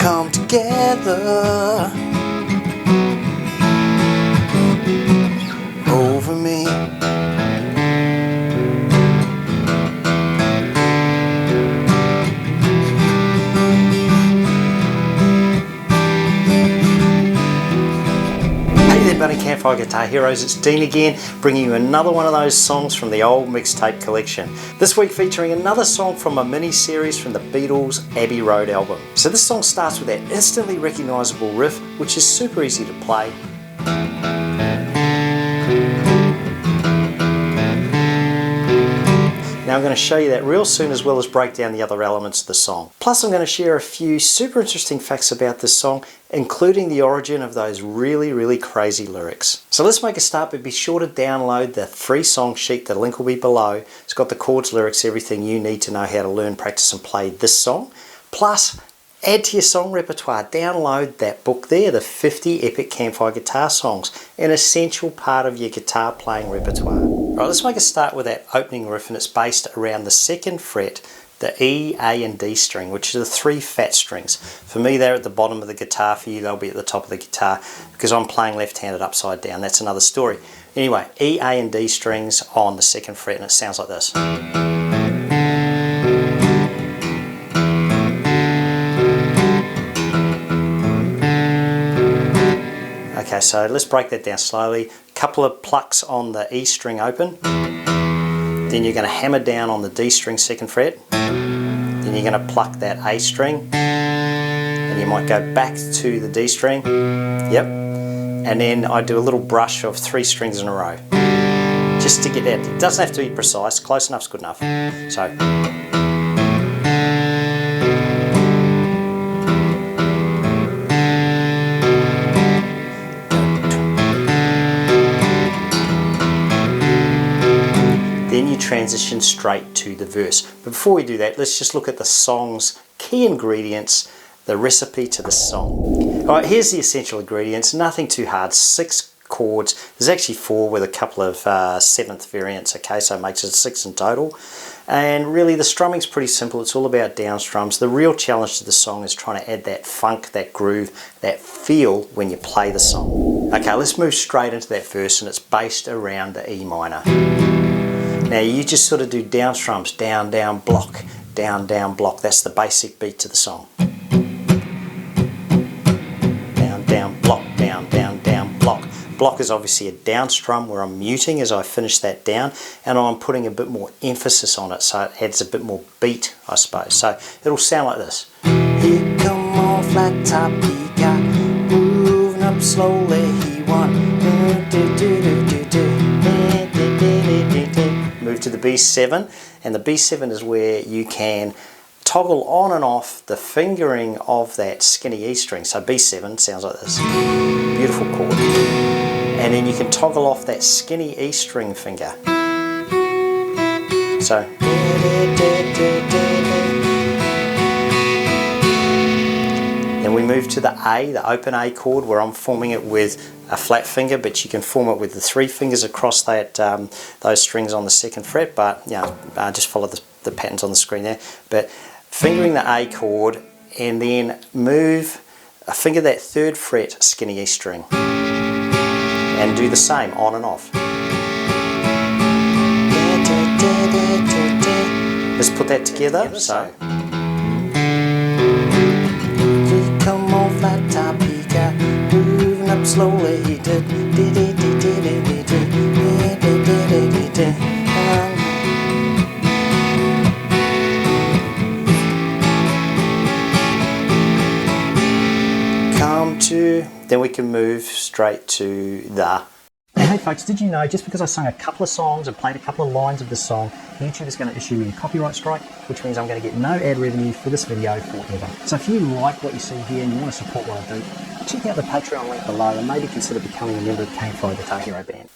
come together over me. Buddy Campfire Guitar Heroes, it's Dean again, bringing you another one of those songs from the old mixtape collection. This week featuring another song from a mini-series from the Beatles' Abbey Road album. So this song starts with that instantly recognisable riff, which is super easy to play. Now I'm going to show you that real soon, as well as break down the other elements of the song. Plus I'm going to share a few super interesting facts about this song, including the origin of those really crazy lyrics. So let's make a start, but be sure to download the free song sheet. The link will be below. It's got the chords, lyrics, everything you need to know how to learn, practice and play this song. Plus, add to your song repertoire. Download that book there, the 50 Epic Campfire Guitar Songs, an essential part of your guitar playing repertoire. Right, let's make a start with that opening riff, and it's based around the 2nd fret, the E, A and D string, which are the 3 fat strings. For me, they're at the bottom of the guitar. For you, they'll be at the top of the guitar, because I'm playing left-handed upside down. That's another story. Anyway, E, A and D strings on the 2nd fret, and it sounds like this. Okay, so let's break that down slowly. Couple of plucks on the E string open. Then you're going to hammer down on the D string 2nd fret. Then you're going to pluck that A string. And you might go back to the D string. Yep. And then I do a little brush of 3 strings in a row. Just to get that. It doesn't have to be precise. Close enough's good enough. So. Then you transition straight to the verse. But before we do that, let's just look at the song's key ingredients, the recipe to the song. Alright, here's the essential ingredients, nothing too hard, 6 chords. There's actually 4 with a couple of 7th variants, okay, so it makes it 6 in total. And really the strumming's pretty simple, it's all about down strums. The real challenge to the song is trying to add that funk, that groove, that feel when you play the song. Okay, let's move straight into that verse, and it's based around the E minor. Now you just sort of do down strums, down, down, block, down, down, block. That's the basic beat to the song. Down, down, block, down, down, down, block. Block is obviously a down strum where I'm muting as I finish that down, and I'm putting a bit more emphasis on it, so it adds a bit more beat, I suppose. So it'll sound like this. Here come on flat top, he got moving up slowly, he want move to the B7, and the B7 is where you can toggle on and off the fingering of that skinny E string. So B7 sounds like this, beautiful chord, and then you can toggle off that skinny E string finger. So then we move to the A, the open A chord, where I'm forming it with a flat finger, but you can form it with the 3 fingers across that those strings on the 2nd fret. But you know, just follow the patterns on the screen there. But fingering the A chord, and then move a finger that 3rd fret skinny E string, and do the same on and off. Let's put that together. So. Come on, flat top, he got moving up slowly, he did. Come to, then we can move straight to the. Hey folks, did you know just because I sung a couple of songs and played a couple of lines of the song, YouTube is going to issue me a copyright strike, which means I'm going to get no ad revenue for this video forever. So if you like what you see here and you want to support what I do, check out the Patreon link below and maybe consider becoming a member of the Campfire Guitar Hero band.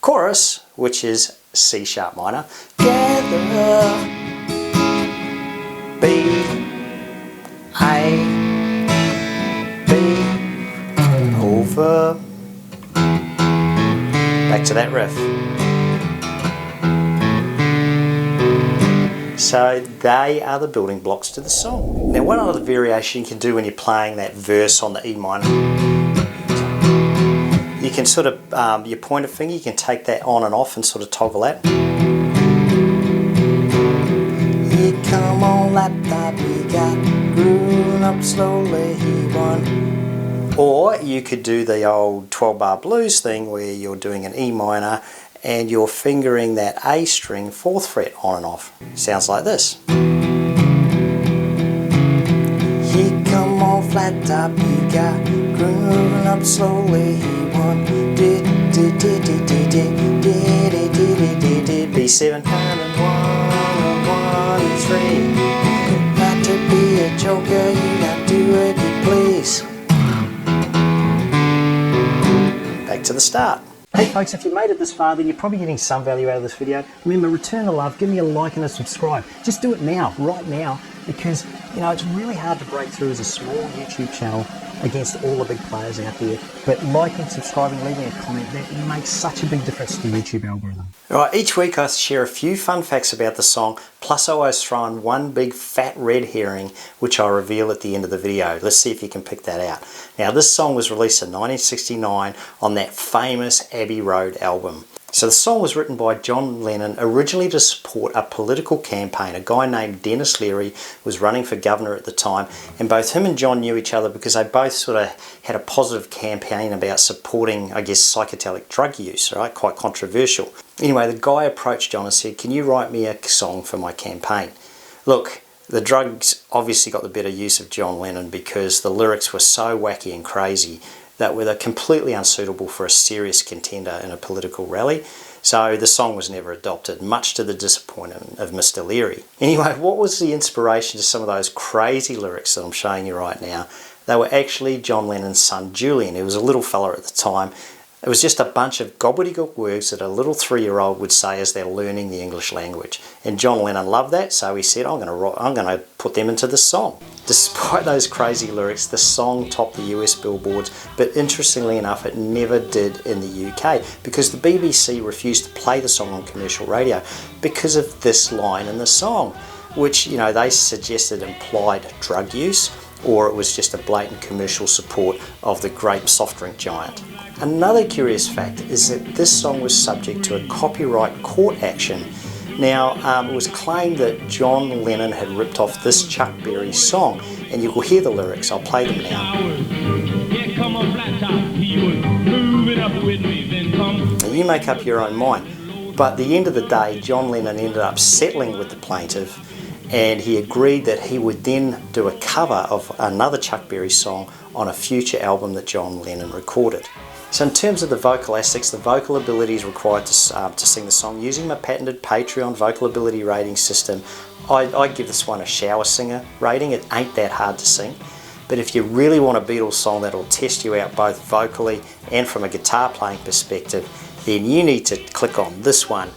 Chorus, which is C sharp minor. Together, B, A, B, over. Back to that riff. So they are the building blocks to the song. Now, one other variation you can do when you're playing that verse on the E minor, you can sort of, your pointer finger, you can take that on and off and sort of toggle that. Yeah, come on, laptop, we got grooving up slowly, he won. Or you could do the old 12-bar blues thing where you're doing an E minor and you're fingering that A string 4th fret on and off. Sounds like this. Here come on, flat top, you got grooving up slowly, he won. B7 and 1 and 3. Got to be a joker, you got to do what you please. Back to the start. Hey folks, if you made it this far, then you're probably getting some value out of this video. Remember, return the love, give me a like and a subscribe. Just do it now, right now, because you know it's really hard to break through as a small YouTube channel against all the big players out there. But liking, subscribing, leaving a comment, that makes such a big difference to the YouTube algorithm. Alright, each week I share a few fun facts about the song, plus I always throw in one big fat red herring, which I reveal at the end of the video. Let's see if you can pick that out. Now, this song was released in 1969 on that famous Abbey Road album. So the song was written by John Lennon originally to support a political campaign. A guy named Denis Leary was running for governor at the time, and both him and John knew each other because they both sort of had a positive campaign about supporting, I guess, psychedelic drug use, right? Quite controversial. Anyway, the guy approached John and said, "Can you write me a song for my campaign?" Look, the drugs obviously got the better use of John Lennon because the lyrics were so wacky and crazy that were completely unsuitable for a serious contender in a political rally. So the song was never adopted, much to the disappointment of Mr. Leary. Anyway, what was the inspiration to some of those crazy lyrics that I'm showing you right now? They were actually John Lennon's son Julian. He was a little fella at the time. It was just a bunch of gobbledygook words that a little 3-year-old would say as they're learning the English language. And John Lennon loved that, so he said, I'm going to put them into the song. Despite those crazy lyrics, the song topped the US billboards, but interestingly enough, it never did in the UK because the BBC refused to play the song on commercial radio because of this line in the song, which, you know, they suggested implied drug use, or it was just a blatant commercial support of the grape soft drink giant. Another curious fact is that this song was subject to a copyright court action. Now, it was claimed that John Lennon had ripped off this Chuck Berry song, and you will hear the lyrics. I'll play them now. Now, you make up your own mind, but at the end of the day, John Lennon ended up settling with the plaintiff, and he agreed that he would then do a cover of another Chuck Berry song on a future album that John Lennon recorded. So in terms of the vocal aspects, the vocal abilities required to sing the song, using my patented Patreon vocal ability rating system, I give this one a shower singer rating. It ain't that hard to sing. But if you really want a Beatles song that'll test you out both vocally and from a guitar playing perspective, then you need to click on this one